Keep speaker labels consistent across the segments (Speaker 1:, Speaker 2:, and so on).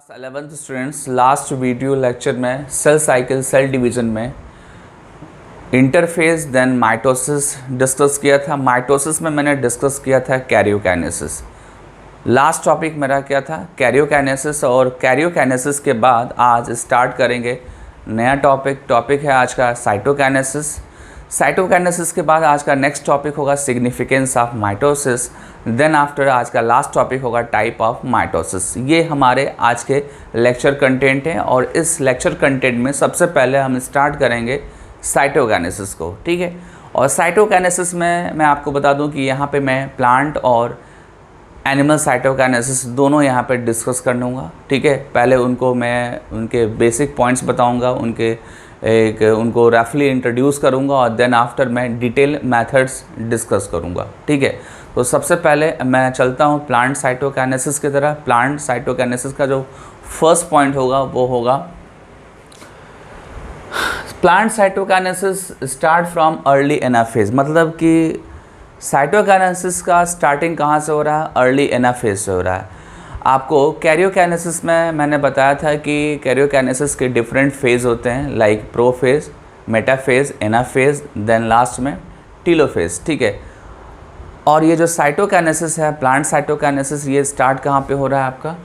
Speaker 1: Class 11th students, last video lecture में cell cycle cell division में interface then mitosis discuss किया था। Mitosis में मैंने डिस्कस किया था कैरियोकाइनेसिस। लास्ट टॉपिक मेरा क्या था? कैरियोकाइनेसिस। और कैरियोकाइनेसिस के बाद आज स्टार्ट करेंगे नया टॉपिक है आज का साइटोकाइनेसिस। साइटोकाइनेसिस के बाद आज का नेक्स्ट टॉपिक होगा significance of mitosis. Then after आज का लास्ट टॉपिक होगा टाइप ऑफ माइटोसिस। ये हमारे आज के लेक्चर कंटेंट हैं और इस लेक्चर कंटेंट में सबसे पहले हम स्टार्ट करेंगे साइटोकाइनेसिस को, ठीक है। और साइटोकाइनेसिस में मैं आपको बता दूं कि यहाँ पे मैं प्लांट और एनिमल साइटोकाइनेसिस दोनों यहाँ पे डिस्कस कर लूँगा, ठीक है। पहले उनको मैं उनके बेसिक पॉइंट्स बताऊँगा, उनको रफली इंट्रोड्यूस करूँगा और देन आफ्टर मैं डिटेल मेथड्स डिस्कस करूँगा, ठीक है। तो सबसे पहले मैं चलता हूँ प्लांट साइटोकाइनेसिस की तरह। प्लांट साइटोकाइनेसिस का जो फर्स्ट पॉइंट होगा वो होगा plant cytokinesis start from early anaphase. मतलब कि साइटोकाइनेसिस का स्टार्टिंग कहाँ से हो रहा है? अर्ली एनाफेज से हो रहा है। आपको कैरियोकाइनेसिस में मैंने बताया था कि कैरियोकाइनेसिस के डिफरेंट फेज़ होते हैं, like prophase, metaphase, anaphase, then last में टीलोफेज, ठीक है। और ये जो साइटोकाइनेसिस है, प्लांट साइटोकाइनेसिस, ये स्टार्ट कहाँ पे हो रहा है? आपका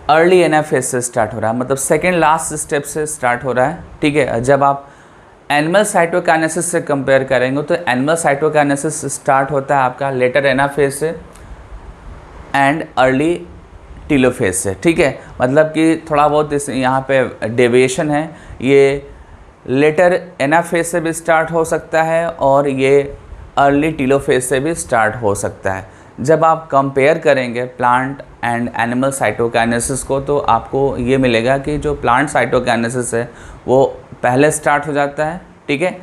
Speaker 1: अर्ली एनाफेज से स्टार्ट हो रहा है, मतलब सेकेंड लास्ट स्टेप से स्टार्ट हो रहा है, ठीक है। जब आप एनिमल साइटोकाइनेसिस से कंपेयर करेंगे तो एनिमल साइटोकाइनेसिस स्टार्ट होता है आपका लेटर एनाफेज से एंड अर्ली टीलोफेज से, ठीक है। मतलब कि थोड़ा बहुत इस यहाँ पे डेविएशन है, ये लेटर एनाफेज से भी स्टार्ट हो सकता है और ये अर्ली टीलोफेज से भी स्टार्ट हो सकता है। जब आप कंपेयर करेंगे प्लांट एंड एनिमल साइटोकाइनेसिस को तो आपको ये मिलेगा कि जो प्लांट साइटोकाइनेसिस है वो पहले स्टार्ट हो जाता है, ठीक है,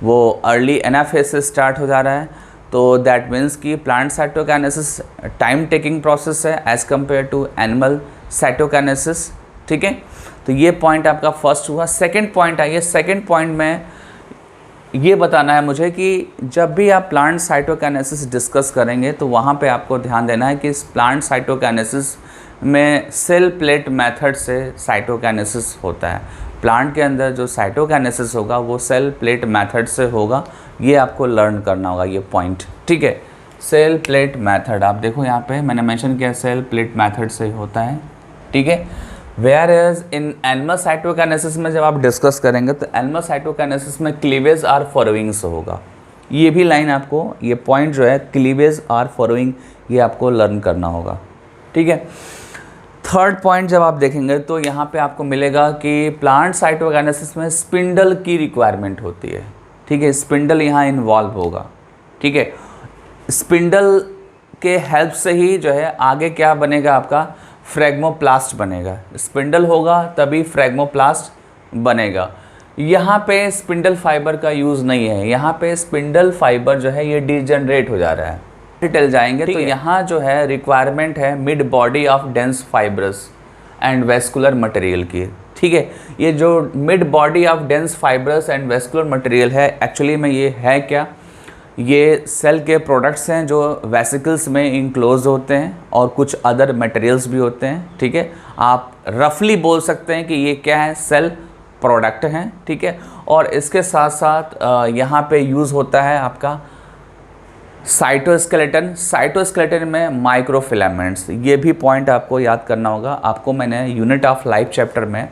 Speaker 1: वो अर्ली एनाफेज से स्टार्ट हो जा रहा है। तो दैट मीन्स कि plant cytokinesis time taking process है as compare to animal cytokinesis, ठीक है। तो ये पॉइंट आपका फर्स्ट हुआ। सेकेंड पॉइंट आइए। सेकेंड पॉइंट में ये बताना है मुझे कि जब भी आप प्लांट साइटोकाइनेसिस डिस्कस करेंगे तो वहाँ पे आपको ध्यान देना है कि इस प्लांट साइटोकाइनेसिस में सेल प्लेट मेथड से साइटोकाइनेसिस होता है। प्लांट के अंदर जो साइटोकाइनेसिस होगा वो सेल प्लेट मेथड से होगा, ये आपको लर्न करना होगा ये पॉइंट, ठीक है। सेल प्लेट मेथड आप देखो यहाँ पे मैंने मेंशन किया सेल प्लेट मेथड से होता है, ठीक है। Whereas in animal cytokinesis में जब आप डिस्कस करेंगे तो एनिमल साइटोकाइनेसिस में क्लीवेज आर फॉलोइंग से होगा। ये भी लाइन आपको, ये पॉइंट जो है क्लीवेज आर फॉलोइंग, ये आपको लर्न करना होगा, ठीक है। थर्ड पॉइंट जब आप देखेंगे तो यहाँ पे आपको मिलेगा कि प्लांट साइटोकाइनेसिस में स्पिंडल की रिक्वायरमेंट होती है, ठीक है। स्पिंडल यहाँ इन्वॉल्व होगा, ठीक है। स्पिंडल के हेल्प से ही जो है आगे क्या बनेगा? आपका फ्रैग्मोप्लास्ट बनेगा। स्पिंडल होगा तभी फ्रैग्मोप्लास्ट बनेगा। यहाँ पे स्पिंडल फाइबर का यूज़ नहीं है, यहाँ पे स्पिंडल फाइबर जो है ये डिजनरेट हो जा रहा है। डिटेल जाएंगे तो यहाँ जो है रिक्वायरमेंट है mid body of dense fibrous and vascular material की, ठीक है। ये जो mid body of dense fibrous and vascular material है, एक्चुअली में ये है क्या? ये सेल के प्रोडक्ट्स हैं जो वेसिकल्स में इंक्लोज होते हैं और कुछ अदर मटेरियल्स भी होते हैं, ठीक है। आप रफली बोल सकते हैं कि ये क्या है? सेल प्रोडक्ट हैं, ठीक है। और इसके साथ साथ यहाँ पे यूज़ होता है आपका साइटोस्केलेटन। साइटोस्केलेटन में माइक्रोफिलामेंट्स, ये भी पॉइंट आपको याद करना होगा। आपको मैंने यूनिट ऑफ लाइफ चैप्टर में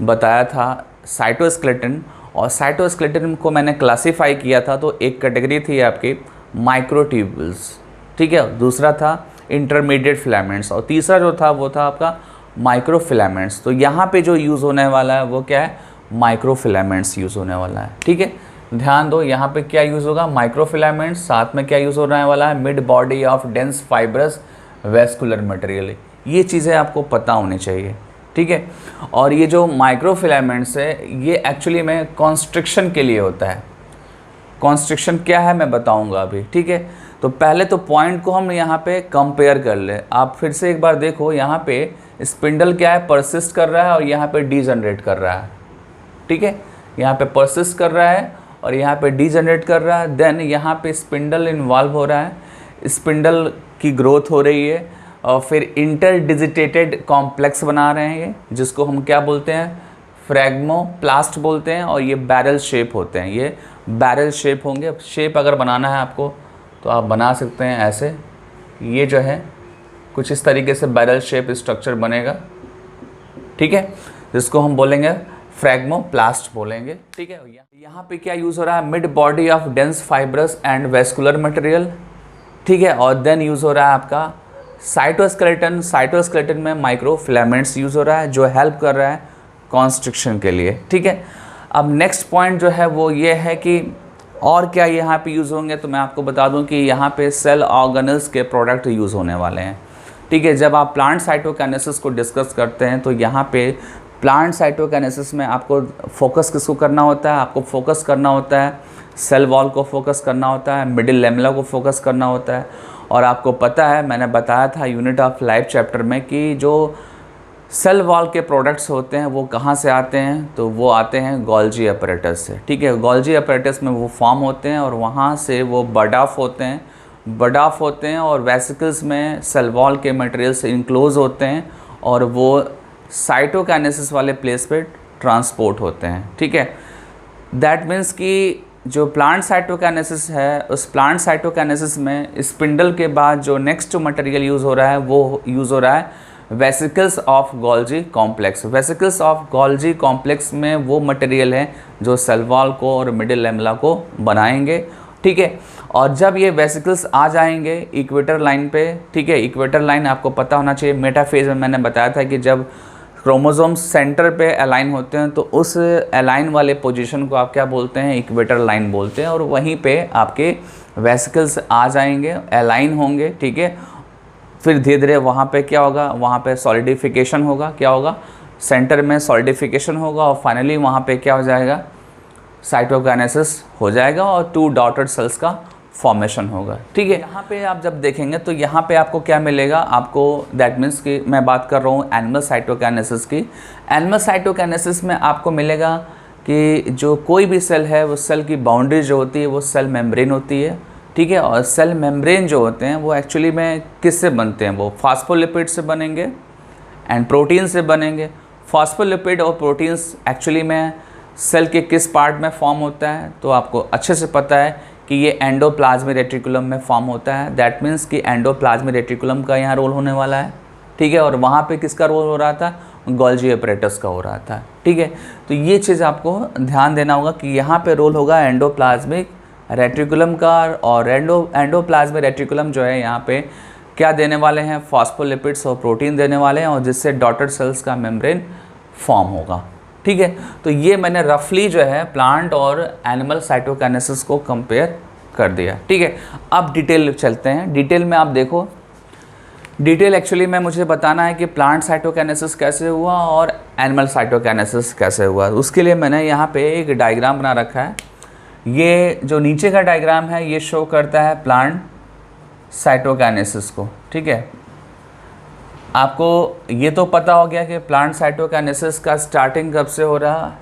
Speaker 1: बताया था साइटोस्केलेटन, और साइटोस्केलेटन को मैंने क्लासीफाई किया था तो एक कैटेगरी थी आपकी माइक्रोट्यूब्यूल्स, ठीक है। दूसरा था इंटरमीडिएट फिलामेंट्स और तीसरा जो था वो था आपका माइक्रोफिलामेंट्स। तो यहाँ पे जो यूज़ होने वाला है वो क्या है? माइक्रोफिलामेंट्स यूज़ होने वाला है, ठीक है। ध्यान दो यहाँ पे क्या यूज़ होगा? माइक्रोफिलामेंट्स। साथ में क्या यूज़ होने वाला है? Mid body of dense fibrous vascular material. ये चीज़ें आपको पता होनी चाहिए, ठीक है। और ये जो माइक्रोफिलामेंट्स है ये एक्चुअली में कॉन्स्ट्रिक्शन के लिए होता है। कॉन्स्ट्रिक्शन क्या है मैं बताऊंगा अभी, ठीक है। तो पहले तो पॉइंट को हम यहाँ पे कंपेयर कर ले। आप फिर से एक बार देखो, यहाँ पे स्पिंडल क्या है? परसिस्ट कर रहा है और यहाँ पे डीजनरेट कर रहा है, ठीक है। यहाँ पे परसिस्ट कर रहा है और यहाँ पे डीजनरेट कर रहा है। देन यहाँ पे स्पिंडल इन्वॉल्व हो रहा है, स्पिंडल की ग्रोथ हो रही है और फिर इंटरडिजिटेटेड कॉम्प्लेक्स बना रहे हैं ये, जिसको हम क्या बोलते हैं, फ्रैग्मोप्लास्ट बोलते हैं। और ये बैरल शेप होते हैं, ये बैरल शेप होंगे। शेप अगर बनाना है आपको तो आप बना सकते हैं ऐसे, ये जो है कुछ इस तरीके से बैरल शेप स्ट्रक्चर बनेगा, ठीक है, जिसको हम बोलेंगे फ्रैग्मोप्लास्ट बोलेंगे, ठीक है। यहाँ पे क्या यूज़ हो रहा है, mid body of dense fibrous and vascular material, ठीक है। और देन यूज़ हो रहा है आपका साइटोस्केलेटन। साइटोस्केलेटन में माइक्रोफिलामेंट्स यूज़ हो रहा है जो हेल्प कर रहा है कॉन्स्ट्रिक्शन के लिए, ठीक है। अब नेक्स्ट पॉइंट जो है वो ये है कि और क्या यहाँ पे यूज़ होंगे, तो मैं आपको बता दूँ कि यहाँ पे सेल ऑर्गेनल्स के प्रोडक्ट यूज़ होने वाले हैं, ठीक है। जब आप प्लांट साइटोकाइनेसिस को डिस्कस करते हैं तो यहाँ पे प्लांट साइटोकाइनेसिस में आपको फोकस किसको करना होता है, आपको फोकस करना होता है सेल वॉल को फोकस करना होता है, मिडिल लेमेला को फोकस करना होता है। और आपको पता है, मैंने बताया था यूनिट ऑफ लाइफ चैप्टर में कि जो सेल वॉल के प्रोडक्ट्स होते हैं वो कहाँ से आते हैं, तो वो आते हैं गोल्जी अपैरेटस से, ठीक है। गोल्जी अपैरेटस में वो फॉर्म होते हैं और वहाँ से वो बड ऑफ होते हैं, बड ऑफ होते हैं और वेसिकल्स में सेल वॉल के मटेरियल से इनक्लोज होते हैं और वो साइटोकाइनेसिस वाले प्लेस पे ट्रांसपोर्ट होते हैं, ठीक है। दैट मीन्स कि जो प्लांट साइटोकाइनेसिस है, उस प्लांट साइटोकाइनेसिस में स्पिंडल के बाद जो नेक्स्ट मटेरियल यूज़ हो रहा है वो यूज़ हो रहा है vesicles of Golgi complex. Vesicles of Golgi complex में वो मटेरियल है जो सेल वॉल को और मिडिल लेमेला को बनाएंगे, ठीक है। और जब ये वेसिकल्स आ जाएंगे इक्वेटर लाइन पे, ठीक है, इक्वेटर लाइन आपको पता होना चाहिए, मेटाफेज में मैंने बताया था कि जब क्रोमोसोम्स सेंटर पे अलाइन होते हैं तो उस अलाइन वाले पोजीशन को आप क्या बोलते हैं, इक्वेटर लाइन बोलते हैं। और वहीं पे आपके वेसिकल्स आ जाएंगे, अलाइन होंगे, ठीक है। फिर धीरे धीरे वहाँ पे क्या होगा, वहाँ पे सॉलिडिफिकेशन होगा, क्या होगा, सेंटर में सॉलिडिफिकेशन होगा और फाइनली वहाँ पे क्या हो जाएगा, साइटोकाइनेसिस हो जाएगा और 2 डॉटेड सेल्स का फॉर्मेशन होगा, ठीक है। यहाँ पे आप जब देखेंगे तो यहाँ पे आपको क्या मिलेगा, आपको दैट मीन्स कि मैं बात कर रहा हूँ एनिमल साइटोकाइनेसिस की। एनिमल साइटोकाइनेसिस में आपको मिलेगा कि जो कोई भी सेल है वो सेल की बाउंड्री जो होती है वो सेल मेम्ब्रेन होती है, ठीक है। और सेल मेम्ब्रेन जो होते हैं वो एक्चुअली में किससे बनते हैं, वो फास्फोलिपिड से बनेंगे एंड प्रोटीन से बनेंगे। फास्फोलिपिड और प्रोटीन्स एक्चुअली में सेल के किस पार्ट में फॉर्म होता है, तो आपको अच्छे से पता है कि ये एंडोप्लाज्मिक रेटिकुलम में फॉर्म होता है। दैट मीन्स कि एंडोप्लाज्मिक रेटिकुलम का यहाँ रोल होने वाला है, ठीक है। और वहाँ पे किसका रोल हो रहा था, गोल्जी अपैरेटस का हो रहा था, ठीक है। तो ये चीज़ आपको ध्यान देना होगा कि यहाँ पे रोल होगा एंडोप्लाज्मिक रेटिकुलम का। और एंडोप्लाज्मिक रेटिकुलम जो है यहाँ पे क्या देने वाले हैं, फॉस्फोलिपिड्स और प्रोटीन देने वाले हैं और जिससे डॉटेड सेल्स का मेम्ब्रेन फॉर्म होगा, ठीक है। तो ये मैंने रफली जो है प्लांट और एनिमल साइटोकाइनेसिस को कंपेयर कर दिया, ठीक है। अब डिटेल चलते हैं। डिटेल में आप देखो, डिटेल एक्चुअली में मुझे बताना है कि प्लांट साइटोकाइनेसिस कैसे हुआ और एनिमल साइटोकाइनेसिस कैसे हुआ। उसके लिए मैंने यहाँ पे एक डायग्राम बना रखा है। ये जो नीचे का डायग्राम है ये शो करता है प्लांट साइटोकाइनेसिस को, ठीक है। आपको ये तो पता हो गया कि प्लांट साइटोकाइनेसिस का स्टार्टिंग कब से हो रहा,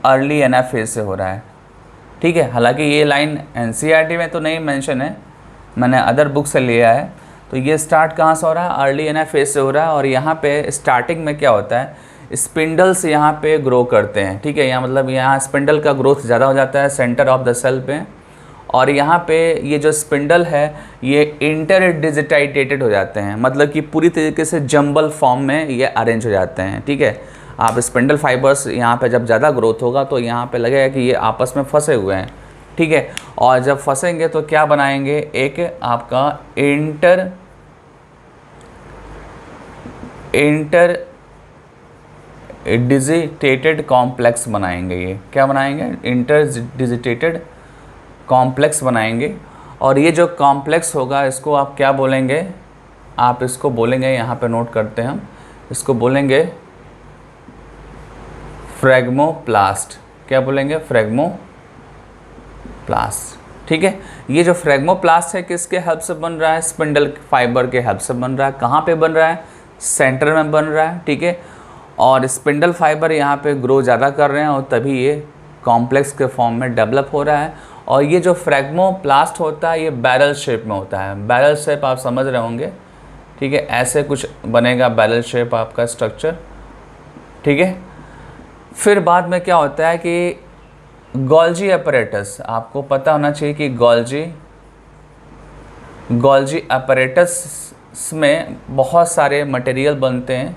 Speaker 1: अर्ली एनाफेज से हो रहा है, ठीक है। हालांकि ये लाइन एनसीईआरटी में तो नहीं मेंशन है, मैंने अदर बुक से लिया है। तो ये स्टार्ट कहाँ से हो रहा है, अर्ली एनाफेज से हो रहा है। और यहाँ पे स्टार्टिंग में क्या होता है, स्पिंडल्स यहाँ पे ग्रो करते हैं, ठीक है। यहाँ मतलब यहाँ स्पिंडल का ग्रोथ ज़्यादा हो जाता है सेंटर ऑफ द सेल पे। और यहाँ पे ये जो स्पिंडल है ये इंटरडिजिटेटेड हो जाते हैं, मतलब कि पूरी तरीके से जंबल फॉर्म में ये अरेंज हो जाते हैं, ठीक है। आप स्पिंडल फाइबर्स यहाँ पे जब ज़्यादा ग्रोथ होगा तो यहाँ पे लगेगा कि ये आपस में फंसे हुए हैं, ठीक है। और जब फंसेंगे तो क्या बनाएंगे, एक आपका इंटरडिजिटेटेड कॉम्प्लेक्स बनाएंगे। ये क्या बनाएंगे, इंटरडिजिटेटेड कॉम्प्लेक्स बनाएंगे। और ये जो कॉम्प्लेक्स होगा इसको आप क्या बोलेंगे, आप इसको बोलेंगे, यहाँ पे नोट करते हैं हम, इसको बोलेंगे फ्रैग्मोप्लास्ट। क्या बोलेंगे, फ्रैग्मोप्लास्ट, ठीक है। ये जो फ्रैग्मोप्लास्ट है किसके हेल्प से बन रहा है, स्पिंडल फाइबर के हेल्प से बन रहा है। कहाँ पे बन रहा है, सेंटर में बन रहा है, ठीक है। और स्पिंडल फाइबर यहाँ पे ग्रो ज़्यादा कर रहे हैं और तभी ये कॉम्प्लेक्स के फॉर्म में डेवलप हो रहा है। और ये जो फ्रैग्मोप्लास्ट होता है ये बैरल शेप में होता है। बैरल शेप आप समझ रहे होंगे, ठीक है, ऐसे कुछ बनेगा बैरल शेप आपका स्ट्रक्चर, ठीक है। फिर बाद में क्या होता है कि गोल्जी अपैरेटस, आपको पता होना चाहिए कि गोल्जी अपैरेटस में बहुत सारे मटेरियल बनते हैं,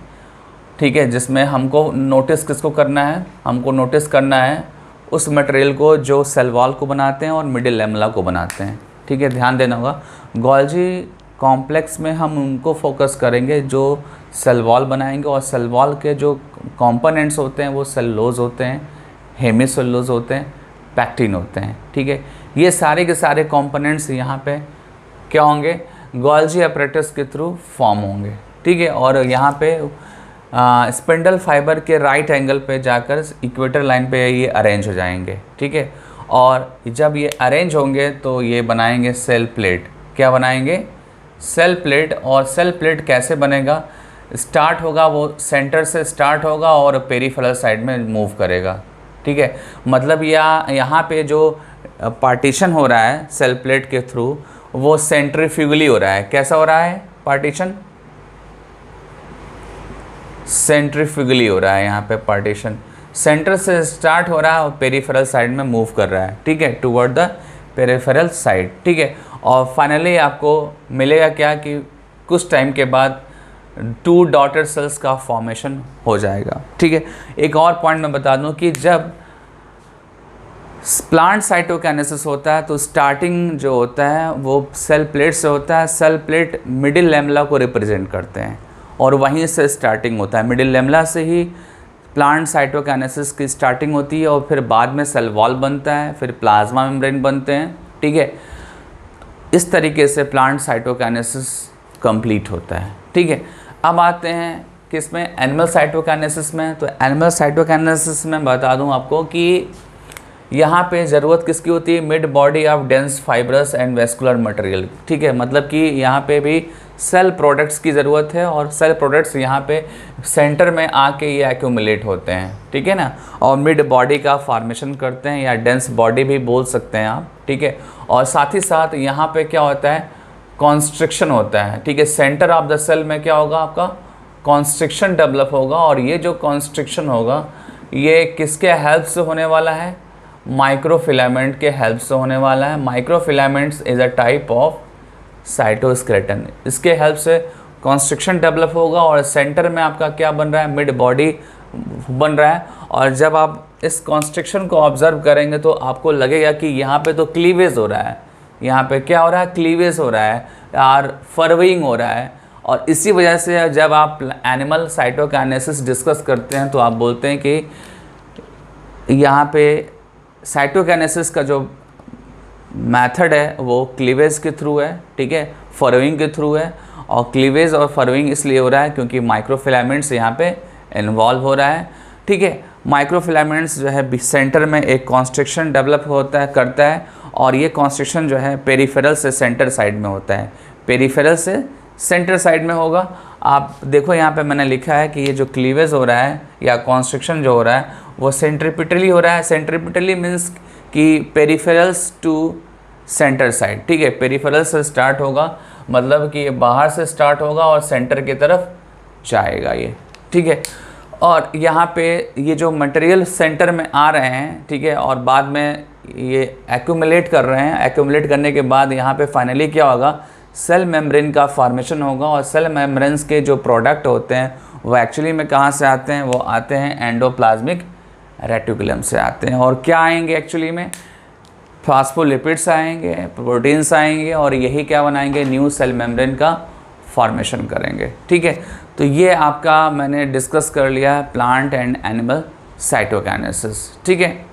Speaker 1: ठीक है, जिसमें हमको नोटिस किसको करना है, हमको नोटिस करना है उस मटेरियल को जो सेल वॉल को बनाते हैं और मिडिल लैमेला को बनाते हैं, ठीक है, ध्यान देना होगा। गोल्जी कॉम्प्लेक्स में हम उनको फोकस करेंगे जो सेल वॉल बनाएंगे, और सेल वॉल के जो कंपोनेंट्स होते हैं वो सेलुलोज होते हैं, हेमीसेलुलोज होते हैं, पैक्टिन होते हैं, ठीक है। ये सारे के सारे कंपोनेंट्स यहाँ पे क्या होंगे, गोल्जी अपैरेटस के थ्रू फॉर्म होंगे, ठीक है। और यहाँ पे स्पिंडल फाइबर के राइट एंगल पे जाकर इक्वेटर लाइन पे ये अरेंज हो जाएंगे, ठीक है। और जब ये अरेंज होंगे तो ये बनाएंगे सेल प्लेट। क्या बनाएंगे, सेल प्लेट। और सेल प्लेट कैसे बनेगा, स्टार्ट होगा वो सेंटर से स्टार्ट होगा और पेरिफेरल साइड में मूव करेगा, ठीक है। मतलब यहाँ पे जो पार्टीशन हो रहा है सेल प्लेट के थ्रू वो सेंट्रीफ्यूगली हो रहा है। कैसा हो रहा है पार्टीशन, सेंट्रीफ्यूगली हो रहा है। यहाँ पे पार्टीशन सेंटर से स्टार्ट हो रहा है और पेरिफेरल साइड में मूव कर रहा है, ठीक है, टुवर्ड द पेरिफेरल साइड, ठीक है। और फाइनली आपको मिलेगा क्या कि कुछ टाइम के बाद 2 डॉटर सेल्स का फॉर्मेशन हो जाएगा, ठीक है। एक और पॉइंट मैं बता दूं कि जब प्लांट साइटोकाइनेसिस होता है तो स्टार्टिंग जो होता है वो सेल प्लेट से होता है। सेल प्लेट मिडिल लैमेला को रिप्रेजेंट करते हैं और वहीं से स्टार्टिंग होता है। मिडिल लैमेला से ही प्लांट साइटोकाइनेसिस की स्टार्टिंग होती है और फिर बाद में सेल वॉल बनता है, फिर प्लाज्मा मेम्ब्रेन बनते हैं, ठीक है। इस तरीके से प्लांट साइटोकाइनेसिस कंप्लीट होता है, ठीक है। अब आते हैं किसमें, एनिमल साइटोकाइनेसिस में। तो एनिमल साइटोकाइनेसिस में बता दूं आपको कि यहाँ पे ज़रूरत किसकी होती है, mid body of dense fibrous and vascular material, ठीक है। मतलब कि यहाँ पे भी सेल प्रोडक्ट्स की ज़रूरत है और सेल प्रोडक्ट्स यहाँ पे सेंटर में आके ये एक्यूमुलेट होते हैं, ठीक है ना, और मिड बॉडी का फॉर्मेशन करते हैं या डेंस बॉडी भी बोल सकते हैं आप, ठीक है। और साथ ही साथ यहाँ पे क्या होता है, कॉन्स्ट्रिक्शन होता है, ठीक है। सेंटर ऑफ द सेल में क्या होगा, आपका कॉन्स्ट्रिक्शन डेवलप होगा और ये जो कॉन्स्ट्रिक्शन होगा ये किसके हेल्प से होने वाला है, माइक्रोफिलामेंट के हेल्प से होने वाला है। Microfilaments is a type of cytoskeleton. इसके हेल्प से कॉन्स्ट्रिक्शन डेवलप होगा और सेंटर में आपका क्या बन रहा है, मिड बॉडी बन रहा है। और जब आप इस कॉन्स्ट्रिक्शन को ऑब्जर्व करेंगे तो आपको लगेगा कि यहाँ पे तो क्लीवेज हो रहा है, यहाँ पे क्या हो रहा है, क्लीवेज हो रहा है और फरविंग हो रहा है। और इसी वजह से जब आप एनिमल साइटोकाइनेसिस डिस्कस करते हैं तो आप बोलते हैं कि यहाँ पे साइटोकाइनेसिस का जो मेथड है वो क्लीवेज के थ्रू है, ठीक है, फरविंग के थ्रू है। और क्लीवेज और फरविंग इसलिए हो रहा है क्योंकि माइक्रोफिलामेंट्स यहाँ पे इन्वॉल्व हो रहा है, ठीक है। माइक्रोफिलामेंट्स जो है सेंटर में एक कॉन्स्ट्रिक्शन डेवलप होता है, करता है, और ये कॉन्स्ट्रिक्शन जो है पेरिफेरल से सेंटर साइड में होता है, पेरिफेरल से सेंटर साइड में होगा। आप देखो यहाँ पे मैंने लिखा है कि ये जो क्लीवेज हो रहा है या कॉन्स्ट्रिक्शन जो हो रहा है वो सेंट्रीपिटली हो रहा है। सेंट्रीपिटली मीन्स कि पेरिफेरल्स टू सेंटर साइड, ठीक है, पेरिफेरल से स्टार्ट होगा, मतलब कि ये बाहर से स्टार्ट होगा और सेंटर की तरफ जाएगा ये, ठीक है। और यहाँ पे ये जो मटेरियल सेंटर में आ रहे हैं, ठीक है, और बाद में ये एक्यूमुलेट कर रहे हैं। एक्यूमुलेट करने के बाद यहाँ पे फाइनली क्या होगा, सेल मेम्ब्रेन का फॉर्मेशन होगा। और सेल मेम्ब्रेन्स के जो प्रोडक्ट होते हैं वो एक्चुअली में कहाँ से आते हैं, वो आते हैं एंडोप्लाज्मिक रेटिकुलम से आते हैं। और क्या आएंगे एक्चुअली में, फास्फोलिपिड्स आएंगे, प्रोटीन्स आएंगे, और यही क्या बनाएंगे, न्यू सेल मेम्ब्रेन का फॉर्मेशन करेंगे, ठीक है। तो ये आपका मैंने डिस्कस कर लिया प्लांट एंड एनिमल साइटोकाइनेसिस, ठीक है।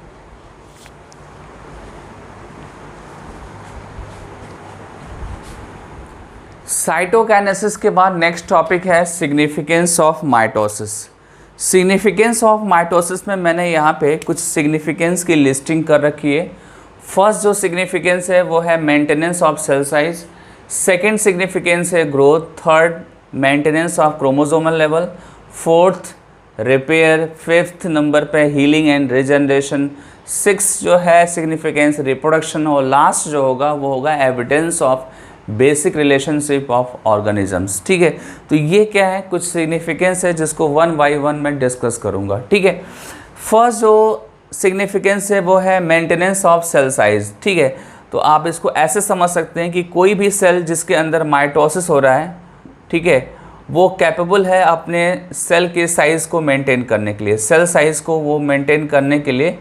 Speaker 1: साइटोकाइनेसिस के बाद नेक्स्ट टॉपिक है significance of mitosis. Significance of mitosis में मैंने यहाँ पे कुछ सिग्निफिकेंस की लिस्टिंग कर रखी है। फर्स्ट जो सिग्निफिकेंस है वो है maintenance of cell size, second significance है growth, third maintenance of chromosomal level, fourth repair, fifth number पे हीलिंग एंड रिजनरेशन, सिक्स जो है सिग्निफिकेंस रिप्रोडक्शन, और लास्ट जो होगा वो होगा evidence of basic relationship of organisms. ठीक है, तो ये क्या है, कुछ सिग्निफिकेंस है जिसको वन बाय वन मैं डिस्कस करूँगा। ठीक है, फर्स्ट जो सिग्निफिकेंस है वो है मेंटेनेंस ऑफ सेल साइज। ठीक है, तो आप इसको ऐसे समझ सकते हैं कि कोई भी सेल जिसके अंदर माइटोसिस हो रहा है, ठीक है, वो कैपेबल है अपने सेल के साइज़ को मेंटेन करने के लिए, सेल साइज़ को वो मेंटेन करने के लिए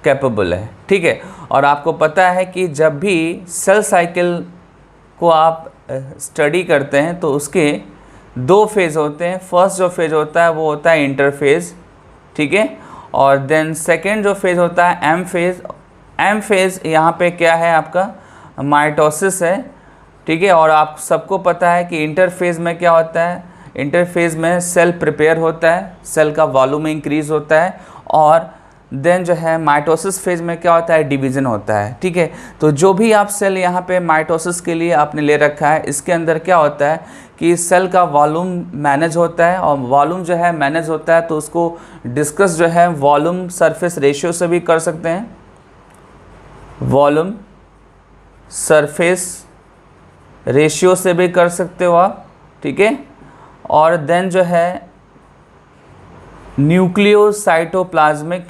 Speaker 1: कैपेबल है। ठीक है, और आपको पता है कि जब भी सेल साइकिल को आप स्टडी करते हैं तो उसके दो फेज़ होते हैं। फर्स्ट जो फेज़ होता है वो होता है इंटरफेज़, ठीक है, और देन सेकेंड जो फेज़ होता है एम फेज़। एम फेज़ यहाँ पे क्या है, आपका माइटोसिस है। ठीक है, और आप सबको पता है कि इंटरफेज़ में क्या होता है, इंटरफेज़ में सेल प्रिपेयर होता है, सेल का वॉल्यूम इंक्रीज़ होता है, और देन जो है माइटोसिस फेज़ में क्या होता है, डिवीज़न होता है। ठीक है, तो जो भी आप सेल यहाँ पे माइटोसिस के लिए आपने ले रखा है, इसके अंदर क्या होता है कि सेल का वॉल्यूम मैनेज होता है, और वॉल्यूम जो है मैनेज होता है तो उसको डिस्कस जो है वॉल्यूम सरफेस रेशियो से भी कर सकते हैं, वॉल्यूम सरफेस रेशियो से भी कर सकते हो आप। ठीक है, और देन जो है न्यूक्लियोसाइटोप्लाज्मिक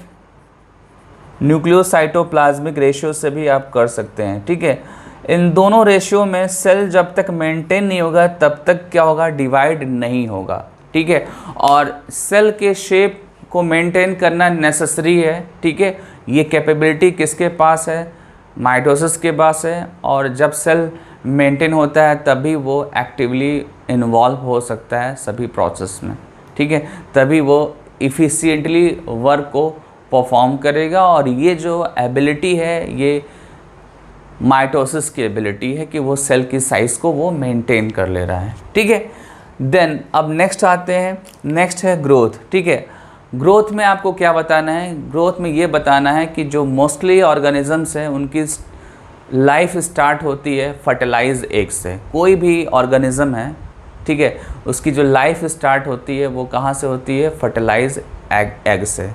Speaker 1: रेशियो से भी आप कर सकते हैं। ठीक है, इन दोनों रेशियो में सेल जब तक मेंटेन नहीं होगा तब तक क्या होगा, डिवाइड नहीं होगा। ठीक है, और सेल के शेप को मेंटेन करना नेसेसरी है। ठीक है, ये कैपेबिलिटी किसके पास है, माइटोसिस के पास है, और जब सेल मेंटेन होता है तभी वो एक्टिवली इन्वॉल्व हो सकता है सभी प्रोसेस में। ठीक है, तभी वो इफ़िशिएंटली वर्क को परफॉर्म करेगा, और ये जो एबिलिटी है ये माइटोसिस की एबिलिटी है कि वो सेल की साइज़ को वो मेंटेन कर ले रहा है। ठीक है, देन अब नेक्स्ट आते हैं, नेक्स्ट है ग्रोथ। ठीक है, ग्रोथ में आपको क्या बताना है, ग्रोथ में ये बताना है कि जो मोस्टली ऑर्गेनिजम्स हैं उनकी लाइफ स्टार्ट होती है फर्टिलाइज एग से। कोई भी ऑर्गेनिज्म है, ठीक है, उसकी जो लाइफ स्टार्ट होती है वो कहाँ से होती है, फर्टिलाइज एग से।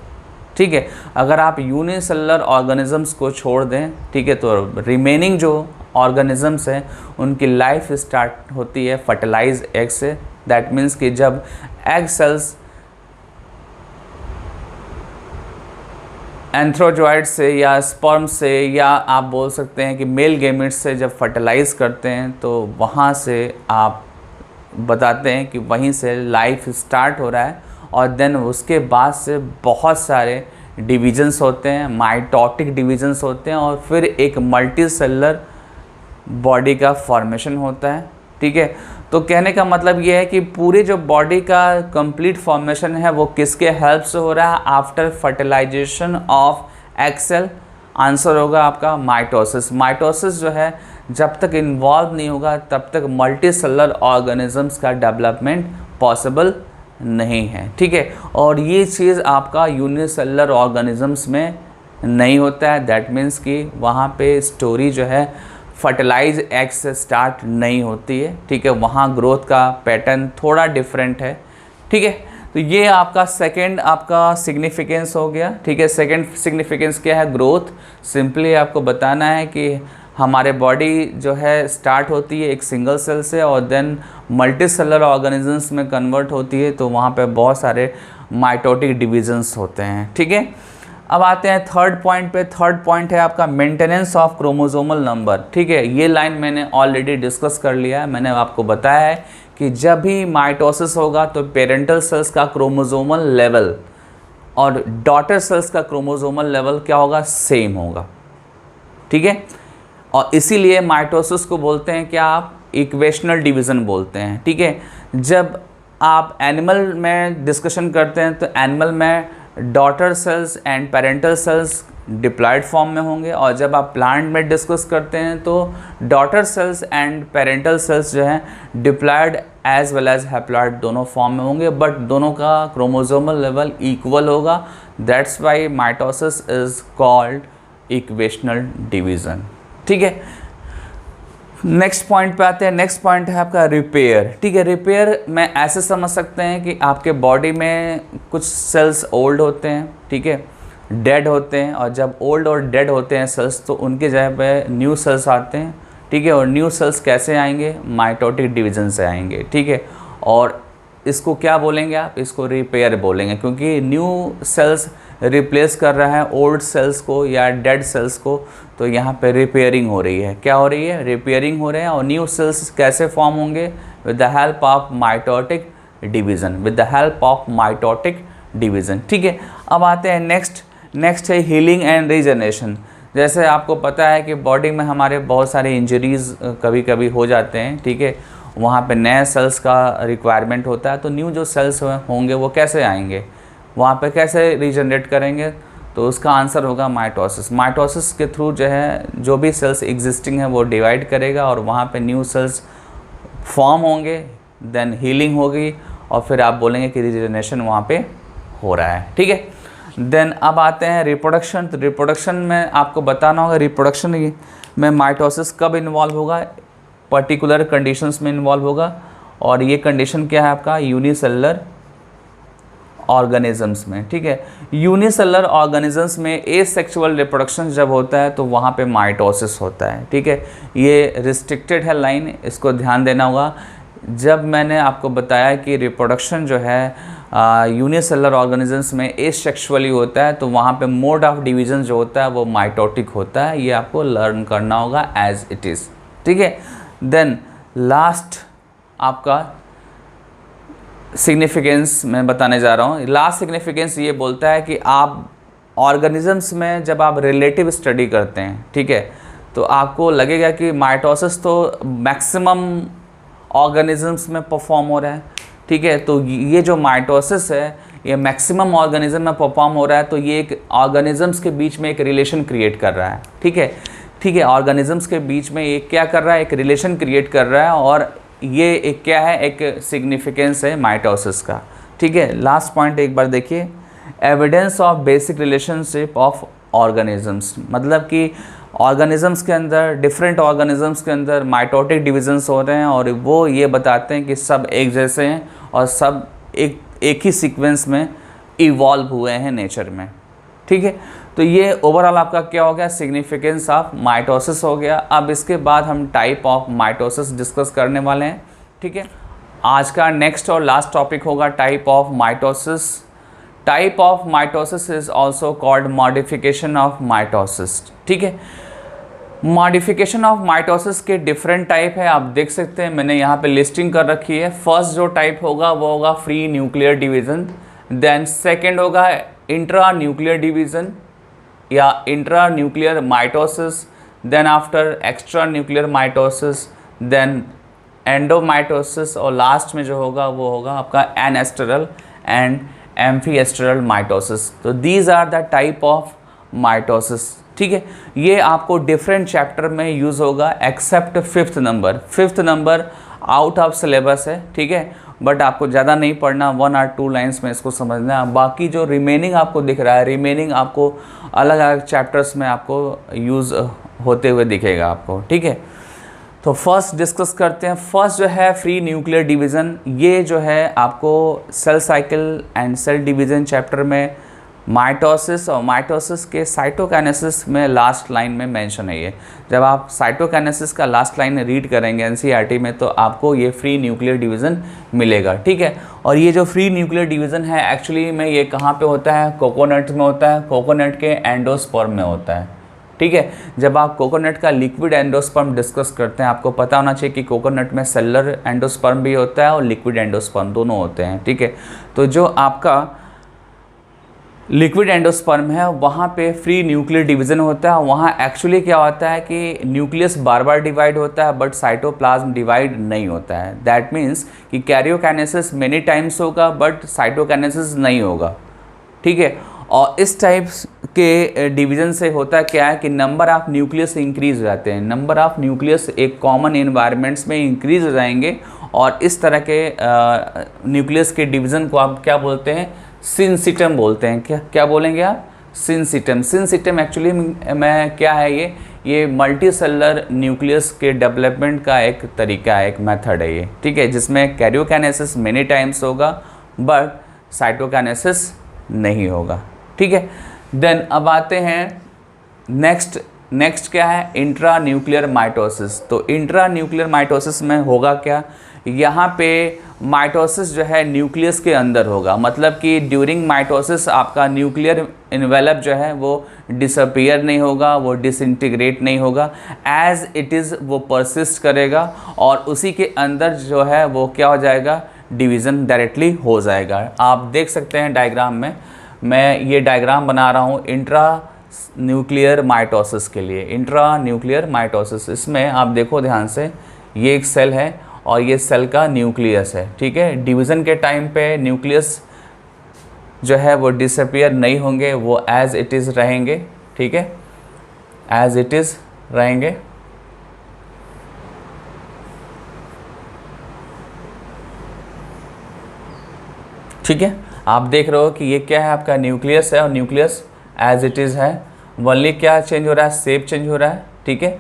Speaker 1: ठीक है, अगर आप यूनिसेलुलर ऑर्गेनिजम्स को छोड़ दें, ठीक है, तो रिमेनिंग जो ऑर्गेनिजम्स हैं उनकी लाइफ स्टार्ट होती है फर्टिलाइज एग से। दैट मीन्स कि जब एग सेल्स एंथ्रोजॉइड से या स्पर्म से, या आप बोल सकते हैं कि मेल गेमेट्स से जब फर्टिलाइज करते हैं तो वहाँ से आप बताते हैं कि वहीं से लाइफ स्टार्ट हो रहा है, और देन उसके बाद से बहुत सारे डिवीजन्स होते हैं, माइटोटिक डिवीजन्स होते हैं, और फिर एक मल्टी सेलुलर बॉडी का फॉर्मेशन होता है। ठीक है, तो कहने का मतलब ये है कि पूरी जो बॉडी का कंप्लीट फॉर्मेशन है वो किसके हेल्प से हो रहा है, after fertilization of egg cell. Answer होगा आपका माइटोसिस। माइटोसिस जो है जब तक इन्वॉल्व नहीं होगा तब तक मल्टी सेलुलर ऑर्गेनिजम्स का डेवलपमेंट पॉसिबल नहीं है। ठीक है, और ये चीज़ आपका यूनिसेलुलर ऑर्गेनिजम्स में नहीं होता है। दैट मीन्स कि वहाँ पे स्टोरी जो है फर्टिलाइज एग से स्टार्ट नहीं होती है। ठीक है, वहाँ ग्रोथ का पैटर्न थोड़ा डिफरेंट है। ठीक है, तो ये आपका सेकंड आपका सिग्निफिकेंस हो गया। ठीक है, सेकंड सिग्निफिकेंस क्या है, ग्रोथ। सिंपली आपको बताना है कि हमारे बॉडी जो है स्टार्ट होती है एक सिंगल सेल से, और देन मल्टी सेलुलर ऑर्गेनिजम्स में कन्वर्ट होती है, तो वहाँ पे बहुत सारे माइटोटिक डिवीजन्स होते हैं। ठीक है, अब आते हैं थर्ड पॉइंट पे। थर्ड पॉइंट है आपका मेंटेनेंस ऑफ क्रोमोसोमल नंबर। ठीक है, ये लाइन मैंने ऑलरेडी डिस्कस कर लिया है। मैंने आपको बताया है कि जब भी माइटोसिस होगा तो पेरेंटल सेल्स का क्रोमोसोमल लेवल और डॉटर सेल्स का क्रोमोसोमल लेवल क्या होगा, सेम होगा। ठीक है, और इसीलिए माइटोसिस को बोलते हैं क्या, आप इक्वेशनल डिवीज़न बोलते हैं। ठीक है, जब आप एनिमल में डिस्कशन करते हैं तो एनिमल में daughter cells and parental cells diploid form में होंगे, और जब आप प्लांट में डिस्कस करते हैं तो daughter cells and parental cells जो हैं diploid as well as haploid दोनों फॉर्म में होंगे, बट दोनों का क्रोमोसोमल लेवल इक्वल होगा। That's why mitosis is called equational division. ठीक है, नेक्स्ट पॉइंट पे आते हैं। नेक्स्ट पॉइंट है आपका रिपेयर। ठीक है, रिपेयर में ऐसे समझ सकते हैं कि आपके बॉडी में कुछ सेल्स ओल्ड होते हैं, ठीक है, डेड होते हैं, और जब ओल्ड और डेड होते हैं सेल्स तो उनके जगह पे न्यू सेल्स आते हैं। ठीक ठीक है। और न्यू सेल्स कैसे आएंगे, माइटोटिक डिवीज़न से आएंगे, ठीक है। और इसको क्या बोलेंगे आप, इसको रिपेयर बोलेंगे, क्योंकि न्यू सेल्स रिप्लेस कर रहा है ओल्ड सेल्स को या डेड सेल्स को, तो यहाँ पे रिपेयरिंग हो रही है। क्या हो रही है, रिपेयरिंग हो रहे हैं। और न्यू सेल्स कैसे फॉर्म होंगे, with the help of mitotic division, with the help of mitotic division, ठीक है। अब आते हैं नेक्स्ट है हीलिंग एंड रीजनरेशन। जैसे आपको पता है कि बॉडी में हमारे बहुत सारे इंजरीज़ कभी कभी हो जाते हैं, ठीक है। वहाँ पे नए सेल्स का रिक्वायरमेंट होता है, तो न्यू जो सेल्स होंगे वो कैसे आएंगे, वहाँ पे कैसे रीजनरेट करेंगे, तो उसका आंसर होगा माइटोसिस। माइटोसिस के थ्रू जो है जो भी सेल्स एग्जिस्टिंग है वो डिवाइड करेगा और वहाँ पे न्यू सेल्स फॉर्म होंगे, देन हीलिंग होगी और फिर आप बोलेंगे कि रीजनरेशन वहाँ पे हो रहा है, ठीक है। देन अब आते हैं रिप्रोडक्शन। तो रिप्रोडक्शन में आपको बताना होगा रिप्रोडक्शन में माइटोसिस कब इन्वॉल्व होगा, पर्टिकुलर कंडीशंस में इन्वॉल्व होगा। और ये कंडीशन क्या है आपका, यूनिसेलुलर ऑर्गेनिजम्स में, ठीक है। यूनिसेलुलर ऑर्गेनिजम्स में एसेक्सुअल रिप्रोडक्शन जब होता है तो वहाँ पे माइटोसिस होता है, ठीक है। ये रिस्ट्रिक्टेड है लाइन, इसको ध्यान देना होगा। जब मैंने आपको बताया कि रिप्रोडक्शन जो है यूनिसेलुलर ऑर्गेनिजम्स में एसेक्सुअली होता है, तो वहाँ पे मोड ऑफ डिवीजन जो होता है वो माइटोटिक होता है। ये आपको लर्न करना होगा एज इट इज़, ठीक है। देन लास्ट आपका सिग्निफिकेंस मैं बताने जा रहा हूँ। लास्ट सिग्निफिकेंस ये बोलता है कि आप ऑर्गेनिजम्स में जब आप रिलेटिव स्टडी करते हैं, ठीक है, तो आपको लगेगा कि माइटोसिस तो मैक्सिमम ऑर्गेनिजम्स में परफॉर्म हो रहा है, ठीक है। तो ये जो माइटोसिस है ये मैक्सिमम ऑर्गेनिज्म में परफॉर्म हो रहा है, तो ये एक ऑर्गेनिजम्स के बीच में एक रिलेशन क्रिएट कर रहा है, ठीक है, ठीक है। ऑर्गेनिजम्स के बीच में ये क्या कर रहा है, एक रिलेशन क्रिएट कर रहा है, और ये एक क्या है, एक सिग्निफिकेंस है माइटोसिस का, ठीक है। लास्ट पॉइंट एक बार देखिए, evidence of basic relationship of organisms, मतलब कि ऑर्गेनिजम्स के अंदर, डिफरेंट ऑर्गेनिजम्स के अंदर माइटोटिक डिवीजन्स हो रहे हैं और वो ये बताते हैं कि सब एक जैसे हैं और सब एक ही सीक्वेंस में इवॉल्व हुए हैं नेचर में, ठीक है। तो ये ओवरऑल आपका क्या हो गया, सिग्निफिकेंस ऑफ माइटोसिस हो गया। अब इसके बाद हम टाइप ऑफ माइटोसिस डिस्कस करने वाले हैं, ठीक है। आज का नेक्स्ट और लास्ट टॉपिक होगा type of mitosis. Type of mitosis is also called modification of mitosis, ठीक है। मॉडिफिकेशन ऑफ माइटोसिस के डिफरेंट टाइप है, आप देख सकते हैं मैंने यहाँ पे लिस्टिंग कर रखी है। फर्स्ट जो टाइप होगा वो होगा free nuclear division, then second होगा इंट्रा न्यूक्लियर डिवीज़न या intra nuclear mitosis, then after extra nuclear mitosis, then endomitosis, और लास्ट में जो होगा वो होगा आपका एनेस्टरल एंड एम्फीएस्टरल माइटोसिस। तो these are the type of mitosis, ठीक है। ये आपको डिफरेंट चैप्टर में यूज़ होगा except fifth number out of syllabus है, ठीक है, बट आपको ज़्यादा नहीं पढ़ना, 1 और 2 लाइन्स में इसको समझना है। बाकी जो रिमेनिंग आपको दिख रहा है, रिमेनिंग आपको अलग अलग चैप्टर्स में आपको यूज़ होते हुए दिखेगा आपको, ठीक है। तो फर्स्ट डिस्कस करते हैं। फर्स्ट जो है फ्री न्यूक्लियर डिवीज़न, ये जो है आपको cell cycle and cell division chapter में माइटोसिस और माइटोसिस के साइटोकाइनेसिस में लास्ट लाइन में मेंशन है। ये जब आप साइटोकाइनेसिस का लास्ट लाइन रीड करेंगे एनसीईआरटी में तो आपको ये फ्री न्यूक्लियर डिवीज़न मिलेगा, ठीक है। और ये जो फ्री न्यूक्लियर डिवीज़न है एक्चुअली में ये कहाँ पे होता है, कोकोनट में होता है, कोकोनट के एंडोस्पर्म में होता है, ठीक है। जब आप कोकोनट का लिक्विड एंडोस्पर्म डिस्कस करते हैं, आपको पता होना चाहिए कि कोकोनट में सेलुलर एंडोस्पर्म भी होता है और लिक्विड एंडोस्पर्म दोनों होते हैं, ठीक है। तो जो आपका लिक्विड एंडोस्पर्म है वहाँ पे फ्री न्यूक्लियर डिवीज़न होता है। वहाँ एक्चुअली क्या होता है कि न्यूक्लियस बार बार डिवाइड होता है बट साइटोप्लाज्म डिवाइड नहीं होता है। दैट मीन्स कि कैरियोकाइनेसिस मेनी टाइम्स होगा बट साइटोकाइनेसिस नहीं होगा, ठीक है। और इस टाइप के डिवीज़न से होता क्या है कि नंबर ऑफ़ न्यूक्लियस इंक्रीज हो जाते हैं, नंबर ऑफ़ न्यूक्लियस एक कॉमन इन्वायरमेंट्स में इंक्रीज हो जाएंगे और इस तरह के न्यूक्लियस के डिवीज़न को आप क्या बोलते हैं, सिंसिटम बोलते हैं। क्या बोलेंगे आप, सिंसिटम। सिंसिटम एक्चुअली में क्या है, ये मल्टी सेलुलर न्यूक्लियस के डेवलपमेंट का एक तरीका है, एक मेथड है ये, ठीक है, जिसमें कैरियोकाइनेसिस मेनी टाइम्स होगा बट साइटोकाइनेसिस नहीं होगा, ठीक है। देन अब आते हैं नेक्स्ट नेक्स्ट क्या है, इंट्रा न्यूक्लियर माइटोसिस। तो इंट्रा न्यूक्लियर माइटोसिस में होगा क्या, यहाँ पे माइटोसिस जो है न्यूक्लियस के अंदर होगा, मतलब कि ड्यूरिंग माइटोसिस आपका न्यूक्लियर इन्वेलप जो है वो डिसअपीयर नहीं होगा, वो डिसइंटीग्रेट नहीं होगा, एज इट इज़ वो परसिस्ट करेगा और उसी के अंदर जो है वो क्या हो जाएगा, डिवीज़न डायरेक्टली हो जाएगा। आप देख सकते हैं डायग्राम में, मैं ये डायग्राम बना रहा हूँ इंट्रा न्यूक्लियर माइटोसिस के लिए। इंट्रा न्यूक्लियर माइटोसिस, इसमें आप देखो ध्यान से, ये एक सेल है और ये सेल का न्यूक्लियस है, ठीक है। डिवीज़न के टाइम पे न्यूक्लियस जो है वो डिसअपीयर नहीं होंगे, वो एज इट इज़ रहेंगे, ठीक है, एज इट इज़ रहेंगे। ठीक है, आप देख रहे हो कि ये क्या है, आपका न्यूक्लियस है और न्यूक्लियस एज इट इज़ है। वनली क्या चेंज हो रहा है, शेप चेंज हो रहा है, ठीक है।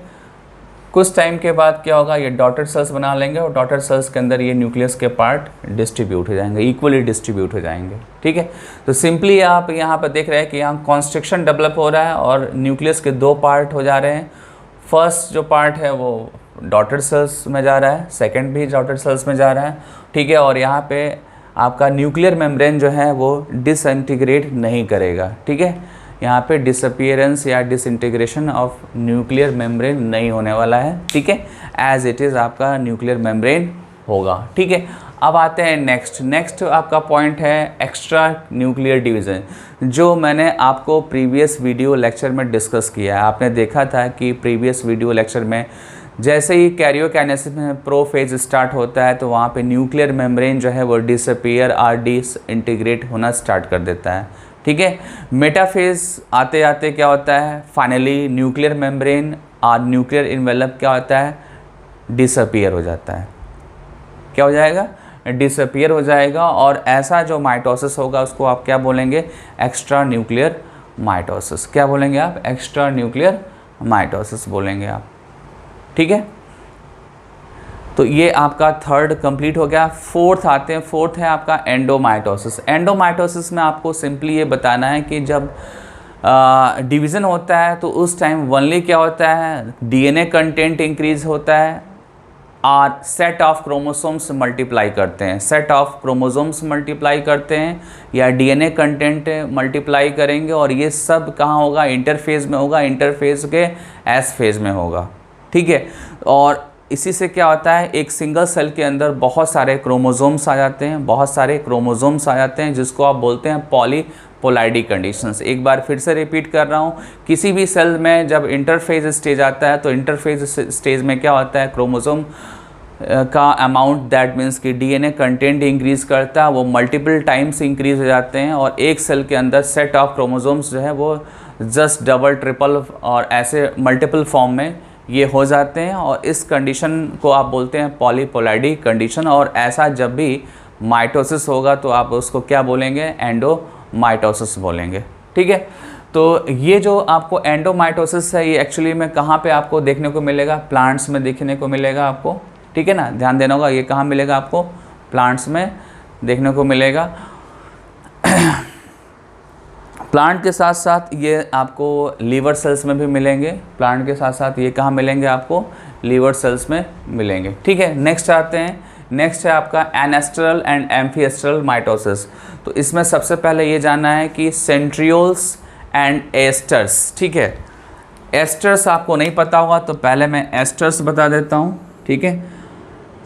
Speaker 1: कुछ टाइम के बाद क्या होगा, ये डॉटेड सेल्स बना लेंगे और डॉटेड सेल्स के अंदर ये न्यूक्लियस के पार्ट डिस्ट्रीब्यूट हो जाएंगे, इक्वली डिस्ट्रीब्यूट हो जाएंगे, ठीक है। तो सिंपली आप यहाँ पर देख रहे हैं कि यहाँ कॉन्स्ट्रिक्शन डेवलप हो रहा है और न्यूक्लियस के दो पार्ट हो जा रहे हैं। फर्स्ट जो पार्ट है वो डॉटेड सेल्स में जा रहा है, सेकेंड भी डॉटेड सेल्स में जा रहा है, ठीक है। और यहाँ पे आपका न्यूक्लियर मेम्ब्रेन जो है वो डिसइंटीग्रेट नहीं करेगा, ठीक है। यहाँ पे डिसअपीयरेंस या डिसइंटीग्रेशन ऑफ न्यूक्लियर मेम्ब्रेन नहीं होने वाला है, ठीक है। एज इट इज़ आपका न्यूक्लियर मेम्ब्रेन होगा, ठीक है। अब आते हैं नेक्स्ट आपका पॉइंट है एक्स्ट्रा न्यूक्लियर डिवीज़न, जो मैंने आपको प्रीवियस वीडियो लेक्चर में डिस्कस किया है। आपने देखा था कि प्रीवियस वीडियो लेक्चर में जैसे ही कैरियोकाइनेसिस में प्रोफेज स्टार्ट होता है तो वहाँ पे न्यूक्लियर मेम्ब्रेन जो है वो डिसअपीयर और डिसइंटीग्रेट होना स्टार्ट कर देता है, ठीक है। मेटाफेज आते आते क्या होता है, फाइनली न्यूक्लियर मेम्ब्रेन और न्यूक्लियर इन्वेलप क्या होता है, डिसअपीयर हो जाता है। क्या हो जाएगा, डिसअपीयर हो जाएगा। और ऐसा जो माइटोसिस होगा उसको आप क्या बोलेंगे, एक्स्ट्रा न्यूक्लियर माइटोसिस। क्या बोलेंगे आप, एक्स्ट्रा न्यूक्लियर माइटोसिस बोलेंगे आप, ठीक है। तो ये आपका थर्ड कंप्लीट हो गया। फोर्थ आते हैं, फोर्थ है आपका एंडोमाइटोसिस। एंडोमाइटोसिस में आपको सिंपली ये बताना है कि जब डिवीज़न होता है तो उस टाइम वनली क्या होता है, डीएनए कंटेंट इंक्रीज होता है और सेट ऑफ क्रोमोसोम्स मल्टीप्लाई करते हैं, सेट ऑफ क्रोमोसोम्स मल्टीप्लाई करते हैं या डीएनए कंटेंट मल्टीप्लाई करेंगे। और ये सब कहाँ होगा, इंटरफेज में होगा, इंटरफेज के एस फेज में होगा, ठीक है। और इसी से क्या होता है, एक सिंगल सेल के अंदर बहुत सारे क्रोमोसोम्स आ जाते हैं, बहुत सारे क्रोमोसोम्स आ जाते हैं, जिसको आप बोलते हैं पॉलीपोलाइडी कंडीशंस। एक बार फिर से रिपीट कर रहा हूँ, किसी भी सेल में जब इंटरफेज स्टेज आता है तो इंटरफेज स्टेज में क्या होता है, क्रोमोसोम का अमाउंट, दैट मीन्स कि डीएनए कंटेंट इंक्रीज करता है, वो मल्टीपल टाइम्स इंक्रीज हो जाते हैं और एक सेल के अंदर सेट ऑफ क्रोमोसोम्स जो है वो जस्ट डबल ट्रिपल और ऐसे मल्टीपल फॉर्म में ये हो जाते हैं। और इस कंडीशन को आप बोलते हैं पॉलीपोलाइडी कंडीशन। और ऐसा जब भी माइटोसिस होगा तो आप उसको क्या बोलेंगे, एंडोमाइटोसिस बोलेंगे, ठीक है। तो ये जो आपको एंडोमाइटोसिस है ये एक्चुअली में कहाँ पे आपको देखने को मिलेगा, प्लांट्स में देखने को मिलेगा आपको, ठीक है ना, ध्यान देना होगा। ये कहाँ मिलेगा आपको, प्लांट्स में देखने को मिलेगा। प्लांट के साथ साथ ये आपको लीवर सेल्स में भी मिलेंगे, प्लांट के साथ साथ ये कहाँ मिलेंगे आपको, लीवर सेल्स में मिलेंगे, ठीक है। नेक्स्ट आते हैं, नेक्स्ट है आपका एनेस्ट्रल एंड एम्फीएस्ट्रल माइटोसिस। तो इसमें सबसे पहले ये जानना है कि सेंट्रियोल्स एंड एस्टर्स, ठीक है। एस्टर्स आपको नहीं पता होगा तो पहले मैं एस्टर्स बता देता हूँ, ठीक है।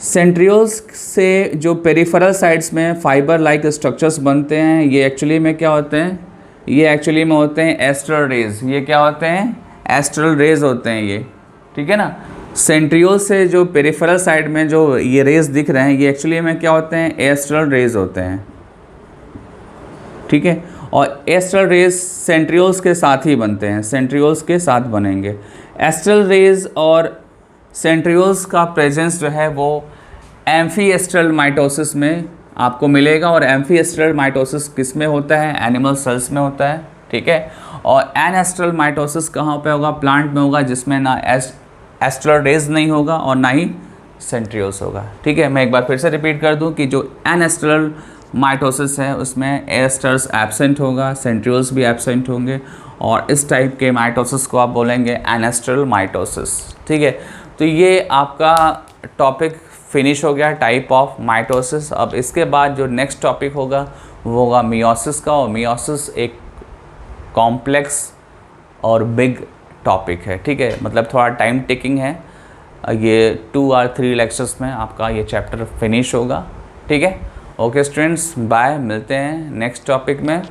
Speaker 1: सेंट्रियोल्स से जो पेरिफेरल साइड्स में फाइबर लाइक स्ट्रक्चर्स बनते हैं, ये एक्चुअली में क्या होते हैं, ये एक्चुअली में होते हैं एस्ट्रल रेज। ये क्या होते हैं, एस्ट्रल रेज होते हैं ये, ठीक है ना। सेंट्रियोल से जो पेरिफेरल साइड में जो ये रेज दिख रहे हैं ये एक्चुअली में क्या होते हैं, एस्ट्रल रेज होते हैं, ठीक है। और एस्ट्रल रेज सेंट्रियोल्स के साथ ही बनते हैं, सेंट्रियोल्स के साथ बनेंगे। एस्ट्रल रेज और सेंट्रियोल्स का प्रेजेंस जो है वो एम्फीएस्ट्रल माइटोसिस में आपको मिलेगा। और एम्फीएस्ट्रल माइटोसिस किस में होता है, एनिमल सेल्स में होता है, ठीक है। और एनेस्ट्रल माइटोसिस कहाँ पे होगा, प्लांट में होगा, जिसमें ना एस्ट्रल रेज नहीं होगा और ना ही सेंट्रियोल्स होगा, ठीक है। मैं एक बार फिर से रिपीट कर दूं कि जो एनेस्ट्रल माइटोसिस है उसमें एस्टर्स एब्सेंट होगा, सेंट्रियोल्स भी एब्सेंट होंगे, और इस टाइप के माइटोसिस को आप बोलेंगे एनेस्ट्रल माइटोसिस। ठीक है, तो ये आपका टॉपिक फिनिश हो गया टाइप ऑफ माइटोसिस। अब इसके बाद जो नेक्स्ट टॉपिक होगा वो होगा मियोसिस का, और मियोसिस एक कॉम्प्लेक्स और बिग टॉपिक है। ठीक है, मतलब थोड़ा टाइम टेकिंग है, ये 2 और 3 लेक्चर्स में आपका ये चैप्टर फिनिश होगा। ठीक है, ओके स्टूडेंट्स, बाय, मिलते हैं नेक्स्ट टॉपिक में।